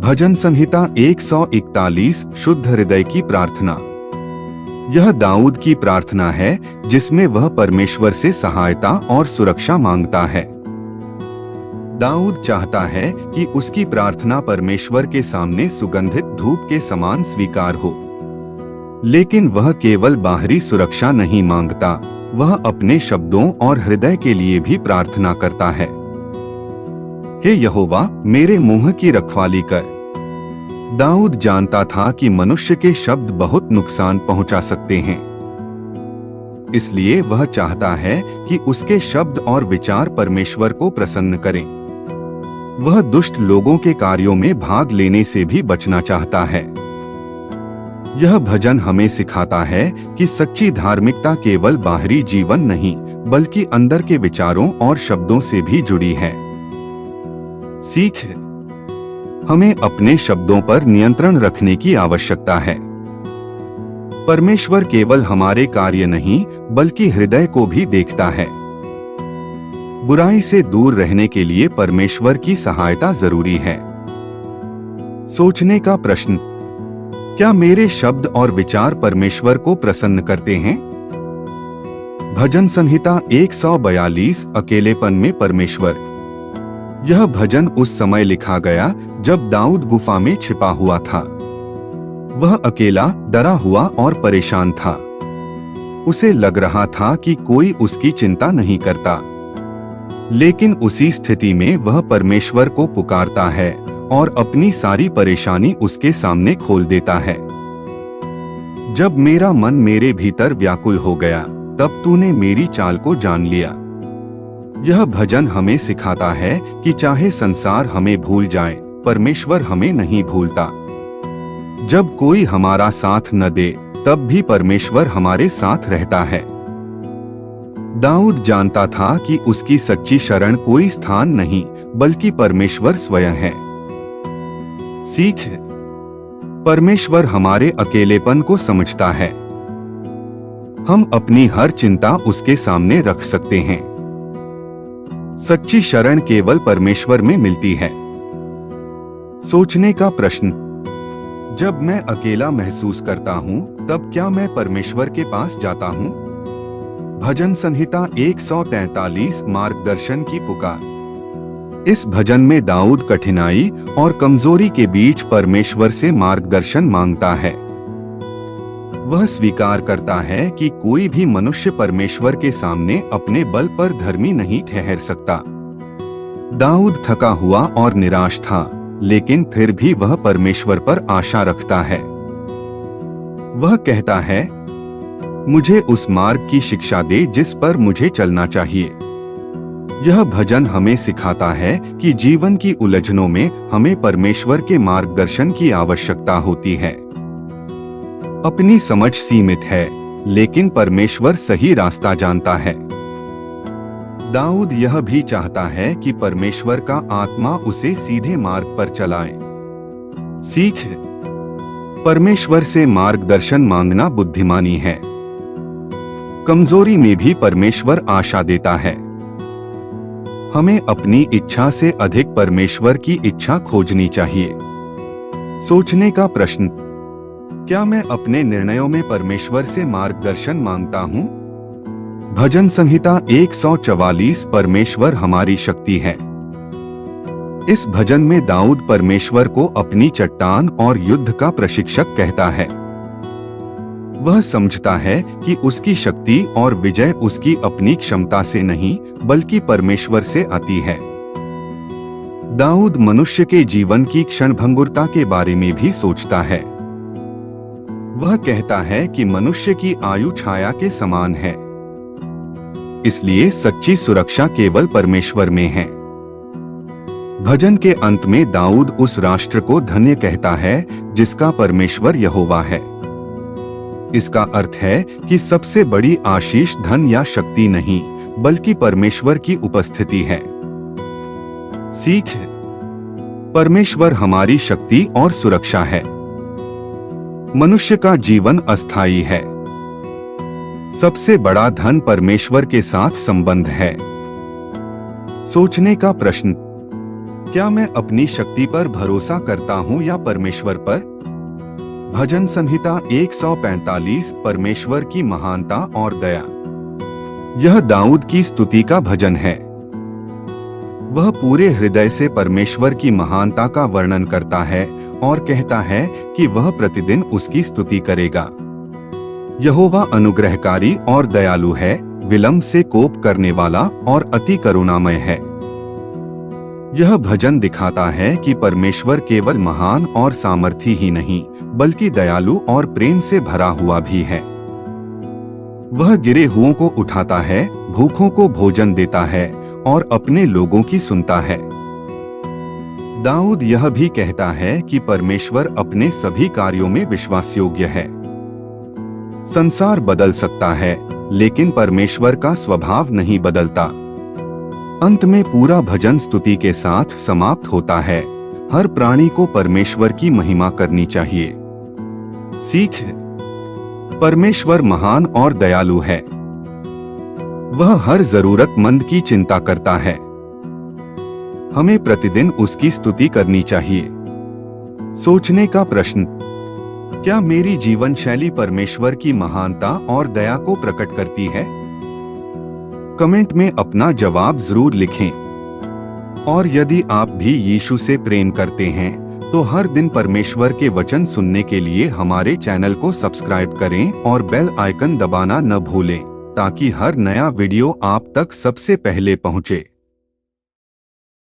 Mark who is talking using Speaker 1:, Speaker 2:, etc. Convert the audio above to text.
Speaker 1: भजन संहिता 141 शुद्ध हृदय की प्रार्थना। यह दाऊद की प्रार्थना है जिसमें वह परमेश्वर से सहायता और सुरक्षा मांगता है। दाऊद चाहता है कि उसकी प्रार्थना परमेश्वर के सामने सुगंधित धूप के समान स्वीकार हो। लेकिन वह केवल बाहरी सुरक्षा नहीं मांगता, वह अपने शब्दों और हृदय के लिए भी प्रार्थना करता है। हे यहोवा, मेरे मुंह की रखवाली कर। दाऊद जानता था कि मनुष्य के शब्द बहुत नुकसान पहुंचा सकते हैं, इसलिए वह चाहता है कि उसके शब्द और विचार परमेश्वर को प्रसन्न करें। वह दुष्ट लोगों के कार्यों में भाग लेने से भी बचना चाहता है। यह भजन हमें सिखाता है कि सच्ची धार्मिकता केवल बाहरी जीवन नहीं, बल्कि अंदर के विचारों और शब्दों से भी जुड़ी है। सीख, हमें अपने शब्दों पर नियंत्रण रखने की आवश्यकता है। परमेश्वर केवल हमारे कार्य नहीं, बल्कि हृदय को भी देखता है। बुराई से दूर रहने के लिए परमेश्वर की सहायता जरूरी है। सोचने का प्रश्न, क्या मेरे शब्द और विचार परमेश्वर को प्रसन्न करते हैं? भजन संहिता 142 अकेलेपन में परमेश्वर। यह भजन उस समय लिखा गया जब दाऊद गुफा में छिपा हुआ था। वह अकेला, डरा हुआ और परेशान था। उसे लग रहा था कि कोई उसकी चिंता नहीं करता। लेकिन उसी स्थिति में वह परमेश्वर को पुकारता है और अपनी सारी परेशानी उसके सामने खोल देता है। जब मेरा मन मेरे भीतर व्याकुल हो गया, तब तूने मेरी चाल को जान लिया। यह भजन हमें सिखाता है कि चाहे संसार हमें भूल जाए, परमेश्वर हमें नहीं भूलता। जब कोई हमारा साथ न दे, तब भी परमेश्वर हमारे साथ रहता है। दाऊद जानता था कि उसकी सच्ची शरण कोई स्थान नहीं, बल्कि परमेश्वर स्वयं है। सीख, परमेश्वर हमारे अकेलेपन को समझता है। हम अपनी हर चिंता उसके सामने रख सकते हैं। सच्ची शरण केवल परमेश्वर में मिलती है। सोचने का प्रश्न, जब मैं अकेला महसूस करता हूं, तब क्या मैं परमेश्वर के पास जाता हूं? भजन संहिता 143 मार्गदर्शन की पुकार। इस भजन में दाऊद कठिनाई और कमजोरी के बीच परमेश्वर से मार्गदर्शन मांगता है। वह स्वीकार करता है कि कोई भी मनुष्य परमेश्वर के सामने अपने बल पर धर्मी नहीं ठहर सकता। दाऊद थका हुआ और निराश था, लेकिन फिर भी वह परमेश्वर पर आशा रखता है। वह कहता है, मुझे उस मार्ग की शिक्षा दे जिस पर मुझे चलना चाहिए। यह भजन हमें सिखाता है कि जीवन की उलझनों में हमें परमेश्वर के मार्गदर्शन की आवश्यकता होती है। अपनी समझ सीमित है, लेकिन परमेश्वर सही रास्ता जानता है। दाऊद यह भी चाहता है कि परमेश्वर का आत्मा उसे सीधे मार्ग पर चलाए। सीख, परमेश्वर से मार्गदर्शन मांगना बुद्धिमानी है। कमजोरी में भी परमेश्वर आशा देता है। हमें अपनी इच्छा से अधिक परमेश्वर की इच्छा खोजनी चाहिए। सोचने का प्रश्न, क्या मैं अपने निर्णयों में परमेश्वर से मार्गदर्शन मांगता हूं? भजन संहिता 144 परमेश्वर हमारी शक्ति है। इस भजन में दाऊद परमेश्वर को अपनी चट्टान और युद्ध का प्रशिक्षक कहता है। वह समझता है कि उसकी शक्ति और विजय उसकी अपनी क्षमता से नहीं, बल्कि परमेश्वर से आती है। दाऊद मनुष्य के जीवन की क्षणभंगुरता के बारे में भी सोचता है। वह कहता है कि मनुष्य की आयु छाया के समान है, इसलिए सच्ची सुरक्षा केवल परमेश्वर में है। भजन के अंत में दाऊद उस राष्ट्र को धन्य कहता है जिसका परमेश्वर यहोवा है। इसका अर्थ है कि सबसे बड़ी आशीष धन या शक्ति नहीं, बल्कि परमेश्वर की उपस्थिति है। सीख, परमेश्वर हमारी शक्ति और सुरक्षा है। मनुष्य का जीवन अस्थायी है। सबसे बड़ा धन परमेश्वर के साथ संबंध है। सोचने का प्रश्न, क्या मैं अपनी शक्ति पर भरोसा करता हूँ या परमेश्वर पर? भजन संहिता 145 परमेश्वर की महानता और दया। यह दाऊद की स्तुति का भजन है। वह पूरे हृदय से परमेश्वर की महानता का वर्णन करता है और कहता है कि वह प्रतिदिन उसकी स्तुति करेगा। यहोवा अनुग्रहकारी और दयालु है, विलंब से कोप करने वाला और अति करुणामय है। यह भजन दिखाता है कि परमेश्वर केवल महान और सामर्थी ही नहीं, बल्कि दयालु और प्रेम से भरा हुआ भी है। वह गिरे हुओं को उठाता है, भूखों को भोजन देता है और अपने लोगों की सुनता है। दाऊद यह भी कहता है कि परमेश्वर अपने सभी कार्यों में विश्वासयोग्य है। संसार बदल सकता है, लेकिन परमेश्वर का स्वभाव नहीं बदलता। अंत में पूरा भजन स्तुति के साथ समाप्त होता है। हर प्राणी को परमेश्वर की महिमा करनी चाहिए। सीख: परमेश्वर महान और दयालु है। वह हर जरूरतमंद की चिंता करता है। हमें प्रतिदिन उसकी स्तुति करनी चाहिए। सोचने का प्रश्न: क्या मेरी जीवन शैली परमेश्वर की महानता और दया को प्रकट करती है? कमेंट में अपना जवाब जरूर लिखें। और यदि आप भी यीशु से प्रेम करते हैं तो हर दिन परमेश्वर के वचन सुनने के लिए हमारे चैनल को सब्सक्राइब करें और बेल आइकन दबाना न भूलें, ताकि हर नया वीडियो आप तक सबसे पहले पहुंचे।